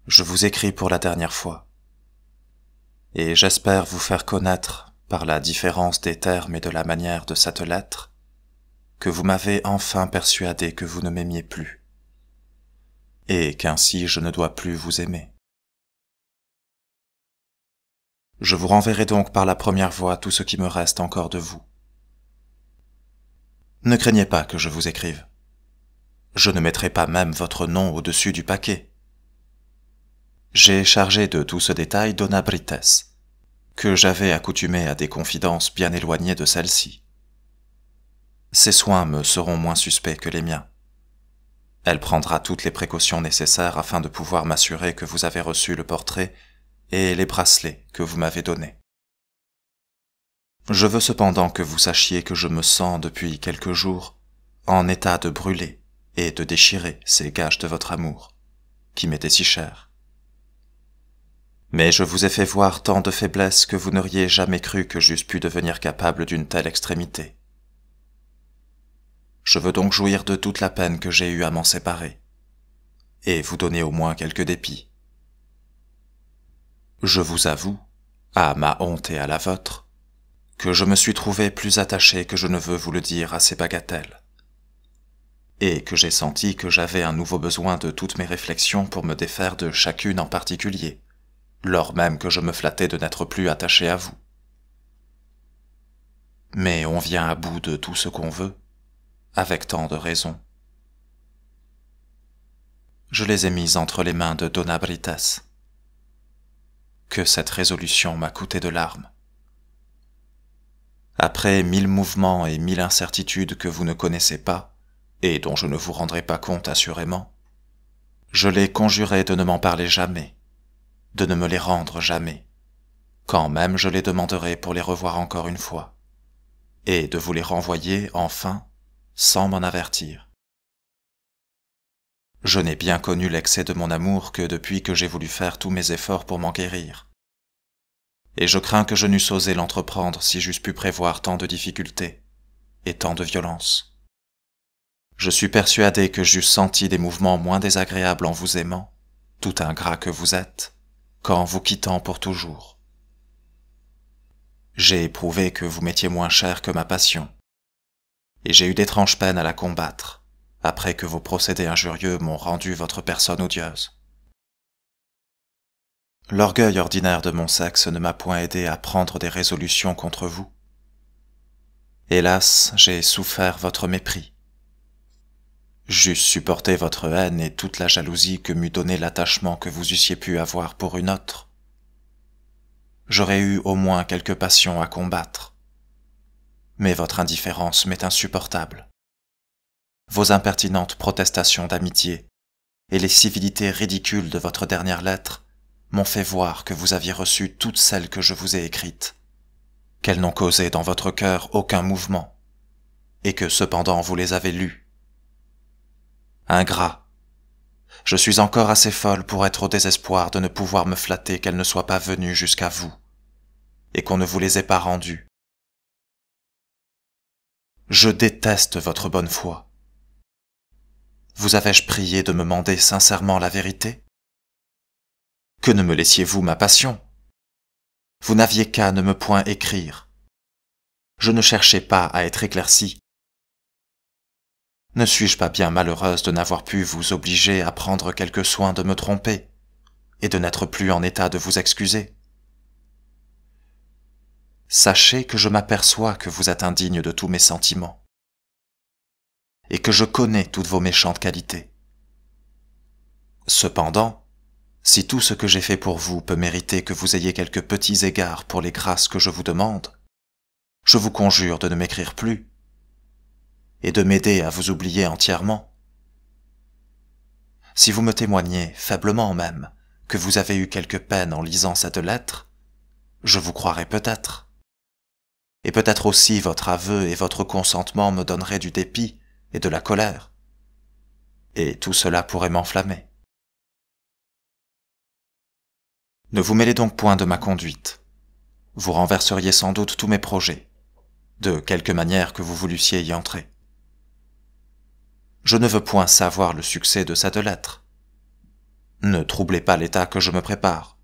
Je vous écris pour la dernière fois, et j'espère vous faire connaître, par la différence des termes et de la manière de cette lettre, que vous m'avez enfin persuadé que vous ne m'aimiez plus, et qu'ainsi je ne dois plus vous aimer. Je vous renverrai donc par la première voie tout ce qui me reste encore de vous. Ne craignez pas que je vous écrive. Je ne mettrai pas même votre nom au-dessus du paquet. J'ai chargé de tout ce détail Donna Brites, que j'avais accoutumé à des confidences bien éloignées de celle-ci. Ses soins me seront moins suspects que les miens. Elle prendra toutes les précautions nécessaires afin de pouvoir m'assurer que vous avez reçu le portrait et les bracelets que vous m'avez donnés. Je veux cependant que vous sachiez que je me sens depuis quelques jours en état de brûler et de déchirer ces gages de votre amour, qui m'étaient si chers. Mais je vous ai fait voir tant de faiblesse que vous n'auriez jamais cru que j'eusse pu devenir capable d'une telle extrémité. Je veux donc jouir de toute la peine que j'ai eue à m'en séparer, et vous donner au moins quelques dépits. Je vous avoue, à ma honte et à la vôtre, que je me suis trouvé plus attaché que je ne veux vous le dire à ces bagatelles, et que j'ai senti que j'avais un nouveau besoin de toutes mes réflexions pour me défaire de chacune en particulier, lors même que je me flattais de n'être plus attaché à vous. Mais on vient à bout de tout ce qu'on veut, avec tant de raisons. Je les ai mises entre les mains de Donna Brites. Que cette résolution m'a coûté de larmes. Après 1000 mouvements et 1000 incertitudes que vous ne connaissez pas, et dont je ne vous rendrai pas compte assurément, je l'ai conjuré de ne m'en parler jamais, de ne me les rendre jamais, quand même je les demanderai pour les revoir encore une fois, et de vous les renvoyer enfin, sans m'en avertir. Je n'ai bien connu l'excès de mon amour que depuis que j'ai voulu faire tous mes efforts pour m'en guérir, et je crains que je n'eusse osé l'entreprendre si j'eusse pu prévoir tant de difficultés et tant de violence. Je suis persuadé que j'eusse senti des mouvements moins désagréables en vous aimant, tout ingrat que vous êtes, qu'en vous quittant pour toujours. J'ai éprouvé que vous m'étiez moins cher que ma passion, et j'ai eu d'étranges peines à la combattre, après que vos procédés injurieux m'ont rendu votre personne odieuse. L'orgueil ordinaire de mon sexe ne m'a point aidé à prendre des résolutions contre vous. Hélas, j'ai souffert votre mépris. J'eusse supporté votre haine et toute la jalousie que m'eût donné l'attachement que vous eussiez pu avoir pour une autre. J'aurais eu au moins quelques passions à combattre. Mais votre indifférence m'est insupportable. Vos impertinentes protestations d'amitié et les civilités ridicules de votre dernière lettre m'ont fait voir que vous aviez reçu toutes celles que je vous ai écrites, qu'elles n'ont causé dans votre cœur aucun mouvement, et que cependant vous les avez lues. Ingrat, je suis encore assez folle pour être au désespoir de ne pouvoir me flatter qu'elles ne soient pas venues jusqu'à vous, et qu'on ne vous les ait pas rendues. Je déteste votre bonne foi. Vous avais-je prié de me mander sincèrement la vérité? Que ne me laissiez-vous ma passion? Vous n'aviez qu'à ne me point écrire. Je ne cherchais pas à être éclaircie. Ne suis-je pas bien malheureuse de n'avoir pu vous obliger à prendre quelque soin de me tromper, et de n'être plus en état de vous excuser? Sachez que je m'aperçois que vous êtes indigne de tous mes sentiments, et que je connais toutes vos méchantes qualités. Cependant, si tout ce que j'ai fait pour vous peut mériter que vous ayez quelques petits égards pour les grâces que je vous demande, je vous conjure de ne m'écrire plus, et de m'aider à vous oublier entièrement. Si vous me témoignez, faiblement même, que vous avez eu quelque peine en lisant cette lettre, je vous croirai peut-être. Et peut-être aussi votre aveu et votre consentement me donneraient du dépit et de la colère. Et tout cela pourrait m'enflammer. Ne vous mêlez donc point de ma conduite. Vous renverseriez sans doute tous mes projets, de quelque manière que vous voulussiez y entrer. Je ne veux point savoir le succès de cette lettre. Ne troublez pas l'état que je me prépare.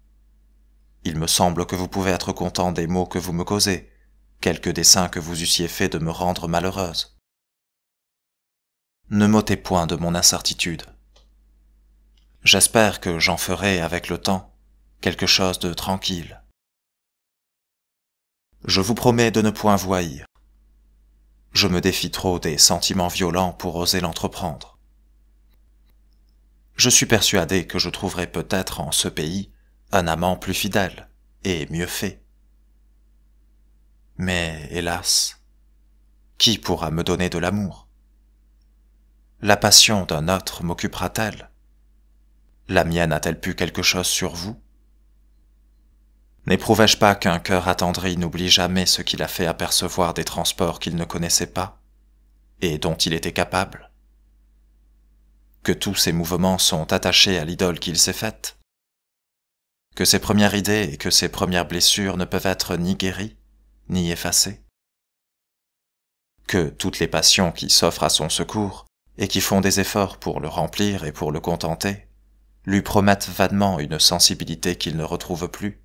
Il me semble que vous pouvez être content des maux que vous me causez, quelque dessein que vous eussiez fait de me rendre malheureuse. Ne m'ôtez point de mon incertitude. J'espère que j'en ferai, avec le temps, quelque chose de tranquille. Je vous promets de ne point vous haïr. Je me défie trop des sentiments violents pour oser l'entreprendre. Je suis persuadé que je trouverai peut-être en ce pays un amant plus fidèle et mieux fait. Mais, hélas, qui pourra me donner de l'amour? La passion d'un autre m'occupera-t-elle? La mienne a-t-elle pu quelque chose sur vous? N'éprouvais-je pas qu'un cœur attendri n'oublie jamais ce qu'il a fait apercevoir des transports qu'il ne connaissait pas, et dont il était capable? Que tous ses mouvements sont attachés à l'idole qu'il s'est faite? Que ses premières idées et que ses premières blessures ne peuvent être ni guéries, ni effacées? Que toutes les passions qui s'offrent à son secours, et qui font des efforts pour le remplir et pour le contenter, lui promettent vanement une sensibilité qu'il ne retrouve plus?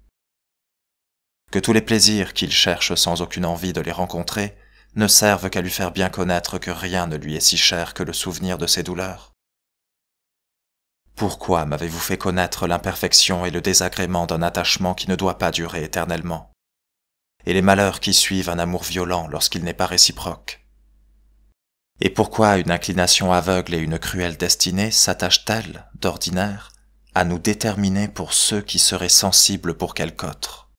Que tous les plaisirs qu'il cherche sans aucune envie de les rencontrer ne servent qu'à lui faire bien connaître que rien ne lui est si cher que le souvenir de ses douleurs? Pourquoi m'avez-vous fait connaître l'imperfection et le désagrément d'un attachement qui ne doit pas durer éternellement, et les malheurs qui suivent un amour violent lorsqu'il n'est pas réciproque? Et pourquoi une inclination aveugle et une cruelle destinée s'attachent-elles, d'ordinaire, à nous déterminer pour ceux qui seraient sensibles pour quelque autre?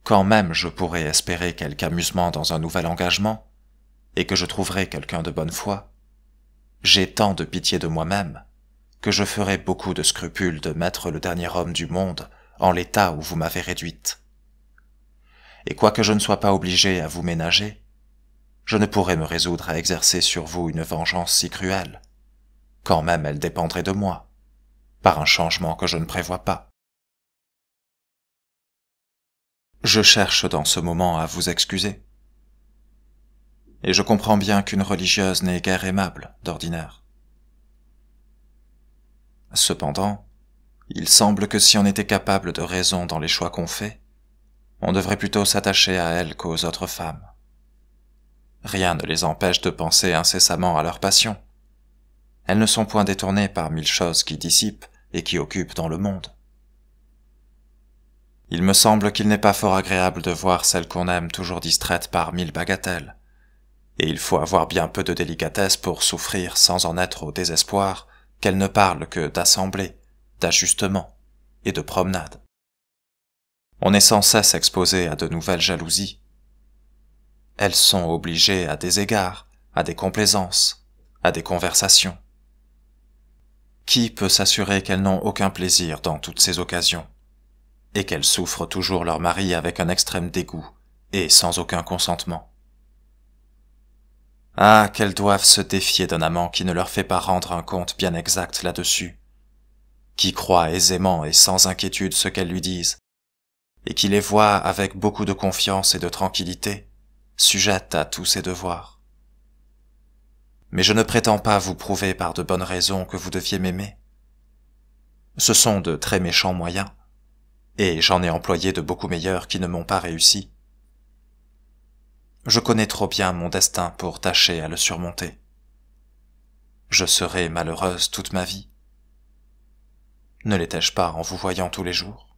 Quand même je pourrais espérer quelque amusement dans un nouvel engagement, et que je trouverai quelqu'un de bonne foi, j'ai tant de pitié de moi-même, que je ferai beaucoup de scrupules de mettre le dernier homme du monde en l'état où vous m'avez réduite. Et quoique je ne sois pas obligé à vous ménager, je ne pourrais me résoudre à exercer sur vous une vengeance si cruelle, quand même elle dépendrait de moi, par un changement que je ne prévois pas. Je cherche dans ce moment à vous excuser. Et je comprends bien qu'une religieuse n'est guère aimable, d'ordinaire. Cependant, il semble que si on était capable de raison dans les choix qu'on fait, on devrait plutôt s'attacher à elles qu'aux autres femmes. Rien ne les empêche de penser incessamment à leur passion. Elles ne sont point détournées par mille choses qui dissipent et qui occupent dans le monde. Il me semble qu'il n'est pas fort agréable de voir celle qu'on aime toujours distraite par mille bagatelles, et il faut avoir bien peu de délicatesse pour souffrir sans en être au désespoir qu'elle ne parle que d'assemblée, d'ajustement et de promenade. On est sans cesse exposé à de nouvelles jalousies. Elles sont obligées à des égards, à des complaisances, à des conversations. Qui peut s'assurer qu'elles n'ont aucun plaisir dans toutes ces occasions, et qu'elles souffrent toujours leur mari avec un extrême dégoût et sans aucun consentement? Ah, qu'elles doivent se défier d'un amant qui ne leur fait pas rendre un compte bien exact là-dessus, qui croit aisément et sans inquiétude ce qu'elles lui disent, et qui les voit avec beaucoup de confiance et de tranquillité, sujettes à tous ses devoirs. Mais je ne prétends pas vous prouver par de bonnes raisons que vous deviez m'aimer. Ce sont de très méchants moyens, et j'en ai employé de beaucoup meilleurs qui ne m'ont pas réussi. Je connais trop bien mon destin pour tâcher à le surmonter. Je serai malheureuse toute ma vie. Ne l'étais-je pas en vous voyant tous les jours?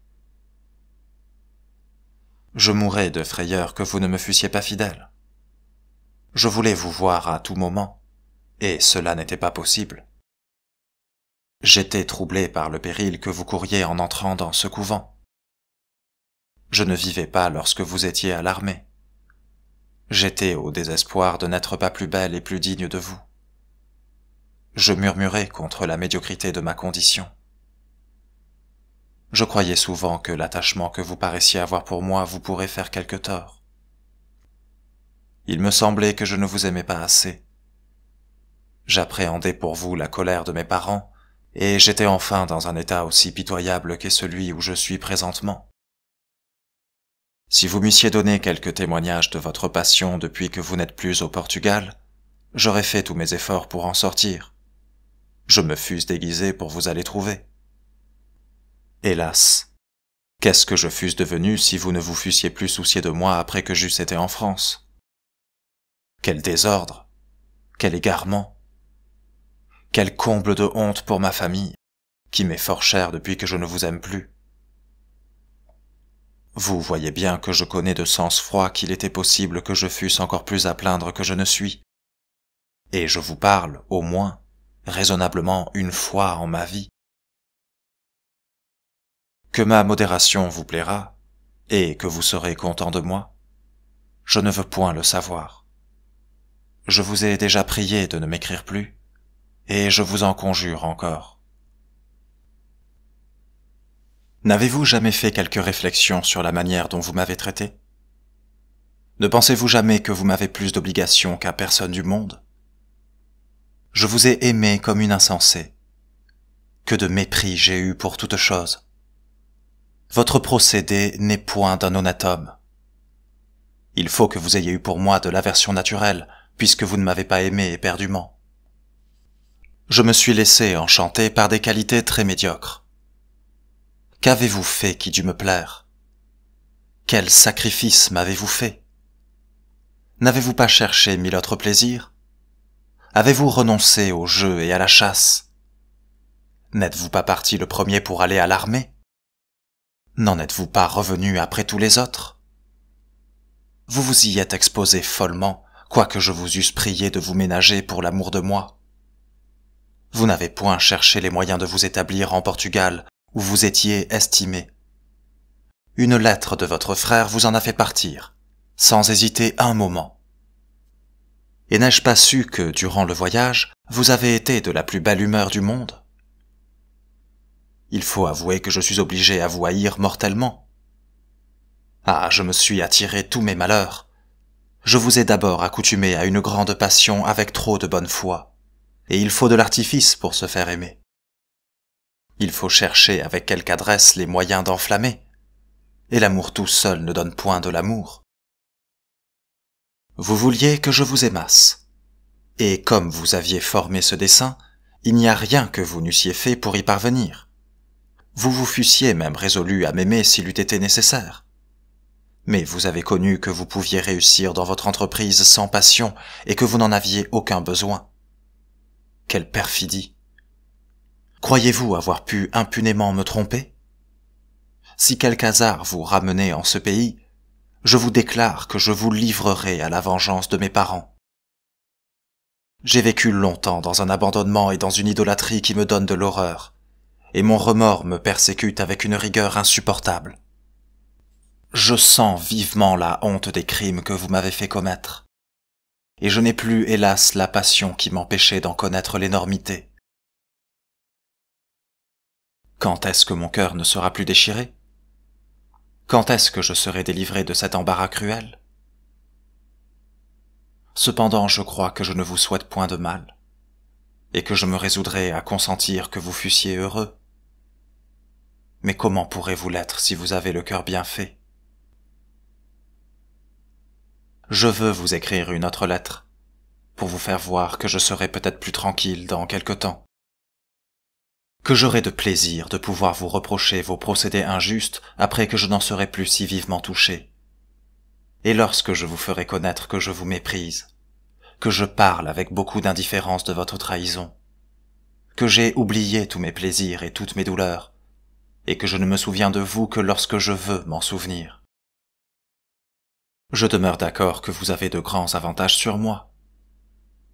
Je mourais de frayeur que vous ne me fussiez pas fidèle. Je voulais vous voir à tout moment, et cela n'était pas possible. J'étais troublé par le péril que vous couriez en entrant dans ce couvent. Je ne vivais pas lorsque vous étiez à l'armée. J'étais au désespoir de n'être pas plus belle et plus digne de vous. Je murmurais contre la médiocrité de ma condition. Je croyais souvent que l'attachement que vous paraissiez avoir pour moi vous pourrait faire quelque tort. Il me semblait que je ne vous aimais pas assez. J'appréhendais pour vous la colère de mes parents, et j'étais enfin dans un état aussi pitoyable qu'est celui où je suis présentement. Si vous m'eussiez donné quelques témoignages de votre passion depuis que vous n'êtes plus au Portugal, j'aurais fait tous mes efforts pour en sortir. je me fusse déguisé pour vous aller trouver. Hélas, qu'est-ce que je fusse devenu si vous ne vous fussiez plus soucié de moi après que j'eusse été en France? Quel désordre, quel égarement, quel comble de honte pour ma famille, qui m'est fort chère depuis que je ne vous aime plus. Vous voyez bien que je connais de sang-froid qu'il était possible que je fusse encore plus à plaindre que je ne suis. Et je vous parle, au moins, raisonnablement une fois en ma vie. Que ma modération vous plaira, et que vous serez content de moi, je ne veux point le savoir. Je vous ai déjà prié de ne m'écrire plus, et je vous en conjure encore. N'avez-vous jamais fait quelque réflexion sur la manière dont vous m'avez traité? Ne pensez-vous jamais que vous m'avez plus d'obligations qu'à personne du monde? Je vous ai aimé comme une insensée. Que de mépris j'ai eu pour toute chose. Votre procédé n'est point d'un honnête homme. Il faut que vous ayez eu pour moi de l'aversion naturelle, puisque vous ne m'avez pas aimé éperdument. Je me suis laissé enchanter par des qualités très médiocres. Qu'avez-vous fait qui dut me plaire? Quel sacrifice m'avez-vous fait? N'avez-vous pas cherché mille autres plaisirs? Avez-vous renoncé au jeu et à la chasse? N'êtes-vous pas parti le premier pour aller à l'armée? N'en êtes-vous pas revenu après tous les autres? Vous vous y êtes exposé follement, quoique je vous eusse prié de vous ménager pour l'amour de moi. Vous n'avez point cherché les moyens de vous établir en Portugal, où vous étiez estimé. Une lettre de votre frère vous en a fait partir, sans hésiter un moment. Et n'ai-je pas su que, durant le voyage, vous avez été de la plus belle humeur du monde? Il faut avouer que je suis obligé à vous haïr mortellement. Ah, je me suis attiré tous mes malheurs. Je vous ai d'abord accoutumé à une grande passion avec trop de bonne foi, et il faut de l'artifice pour se faire aimer. Il faut chercher avec quelque adresse les moyens d'enflammer, et l'amour tout seul ne donne point de l'amour. Vous vouliez que je vous aimasse, et comme vous aviez formé ce dessein, il n'y a rien que vous n'eussiez fait pour y parvenir. Vous vous fussiez même résolu à m'aimer s'il eût été nécessaire. Mais vous avez connu que vous pouviez réussir dans votre entreprise sans passion et que vous n'en aviez aucun besoin. Quelle perfidie! Croyez-vous avoir pu impunément me tromper? Si quelque hasard vous ramenait en ce pays, je vous déclare que je vous livrerai à la vengeance de mes parents. J'ai vécu longtemps dans un abandonnement et dans une idolâtrie qui me donne de l'horreur, et mon remords me persécute avec une rigueur insupportable. Je sens vivement la honte des crimes que vous m'avez fait commettre, et je n'ai plus, hélas, la passion qui m'empêchait d'en connaître l'énormité. Quand est-ce que mon cœur ne sera plus déchiré? Quand est-ce que je serai délivré de cet embarras cruel? Cependant, je crois que je ne vous souhaite point de mal, et que je me résoudrai à consentir que vous fussiez heureux. Mais comment pourrez-vous l'être si vous avez le cœur bien fait? Je veux vous écrire une autre lettre, pour vous faire voir que je serai peut-être plus tranquille dans quelque temps, que j'aurai de plaisir de pouvoir vous reprocher vos procédés injustes après que je n'en serai plus si vivement touché, et lorsque je vous ferai connaître que je vous méprise, que je parle avec beaucoup d'indifférence de votre trahison, que j'ai oublié tous mes plaisirs et toutes mes douleurs, et que je ne me souviens de vous que lorsque je veux m'en souvenir. Je demeure d'accord que vous avez de grands avantages sur moi,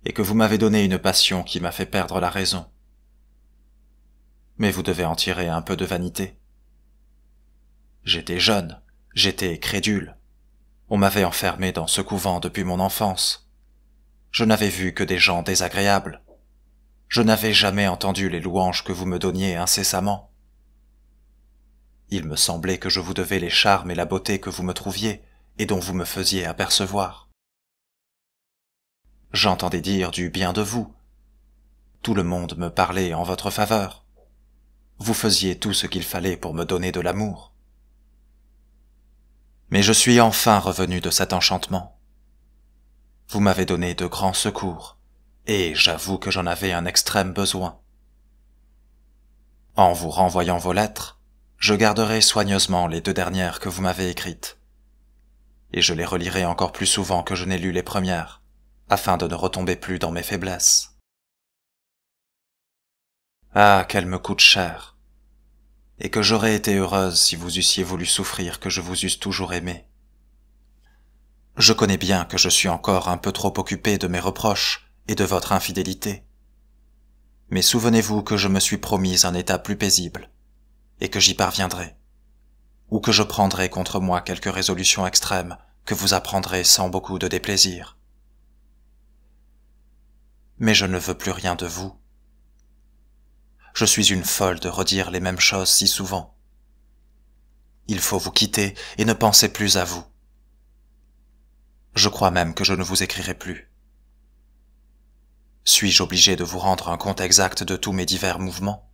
et que vous m'avez donné une passion qui m'a fait perdre la raison. Mais vous devez en tirer un peu de vanité. J'étais jeune, j'étais crédule. On m'avait enfermé dans ce couvent depuis mon enfance. Je n'avais vu que des gens désagréables. Je n'avais jamais entendu les louanges que vous me donniez incessamment. Il me semblait que je vous devais les charmes et la beauté que vous me trouviez, et dont vous me faisiez apercevoir. J'entendais dire du bien de vous. Tout le monde me parlait en votre faveur. Vous faisiez tout ce qu'il fallait pour me donner de l'amour. Mais je suis enfin revenu de cet enchantement. Vous m'avez donné de grands secours, et j'avoue que j'en avais un extrême besoin. En vous renvoyant vos lettres, je garderai soigneusement les 2 dernières que vous m'avez écrites, et je les relirai encore plus souvent que je n'ai lu les premières, afin de ne retomber plus dans mes faiblesses. Ah, qu'elles me coûtent cher, et que j'aurais été heureuse si vous eussiez voulu souffrir que je vous eusse toujours aimé. Je connais bien que je suis encore un peu trop occupé de mes reproches et de votre infidélité. Mais souvenez-vous que je me suis promis un état plus paisible, et que j'y parviendrai, ou que je prendrai contre moi quelques résolutions extrêmes que vous apprendrez sans beaucoup de déplaisir. Mais je ne veux plus rien de vous. Je suis une folle de redire les mêmes choses si souvent. Il faut vous quitter et ne penser plus à vous. Je crois même que je ne vous écrirai plus. Suis-je obligé de vous rendre un compte exact de tous mes divers mouvements?